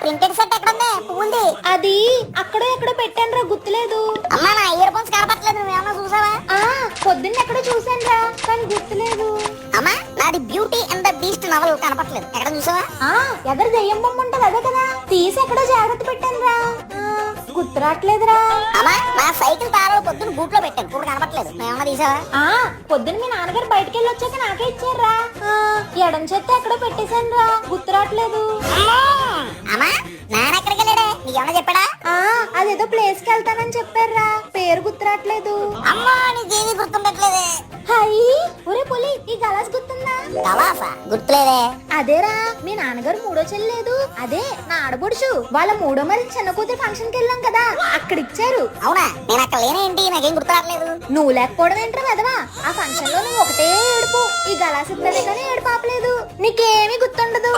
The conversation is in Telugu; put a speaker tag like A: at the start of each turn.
A: ప్రింటెడ్ సెట్ ఎక్కడ ఉంది? పువ్వుంది.
B: అది అక్కడ ఎక్కడ పెట్టాను రా, గుర్తులేదు.
A: అమ్మా నా ఇయర్ ఫోన్స్ కనపట్లేదు, నువ్వేమన్నా చూసావా?
B: పొద్దున్న ఎక్కడ చూసాను రా, కానీ గుర్తులేదు.
A: అమ్మా నాది beauty and the beast novel కనపట్లేదు, ఎక్కడ చూసావా?
B: ఎదురు దెయ్యం బొమ్మ ఉంటది అదే కదా, తీసి ఎక్కడో జాగ్రత్త పెట్టాను రా, గుర్తు రావట్లేదురా.
A: అమ్మా నా సైకిల్ తారాలు పొద్దున్న బూట్ లో పెట్టాను, ఇప్పుడు కనపట్లేదు, నువ్వేమన్నా తీసావా?
B: పొద్దున్న మీ నాన్నగారు బయటకు వెళ్ళి వచ్చాక నాకే ఇచ్చారా. ఎడం చేత్తో ఎక్కడో పెట్టేశాను రా, గుర్తు రావట్లేదు.
A: అమ్మా నాన్న ఎక్కడికి వెళ్ళాడే, నీకేమన్నా చెప్పాడా?
B: అదేదో ప్లేస్ కి వెళ్తానని చెప్పారా, పేరు గుర్తు రావట్లేదు.
A: అమ్మా నీకేది గుర్తుండట్లేదే.
B: హాయ్ ఒరే పులి, ఈ గలాస్ గుర్తుందా?
A: గలాసా? గుర్తులేదే.
B: అదేరా మీ నాన్నగారు మూడో చెల్లేదు, అదే నా ఆడబొడుచు వాళ్ళ మూడో మరి చిన్న కూతురు ఫంక్షన్ కి వెళ్ళాం కదా, అక్కడ ఇచ్చారు.
A: అవునా? నేను అక్కడ లేనేంటి, నాకేం గుర్తు రావట్లేదు.
B: నువ్వు లేకపోవడం ఏంట్రా వెదవా, ఆ ఫంక్షన్ లో నువ్వు ఒకటే ఏడుపు, ఈ గలాస్ ఇప్పుడే కానీ ఏడుపు ఆపలేదు, నీకేమీ గుర్తుండదు.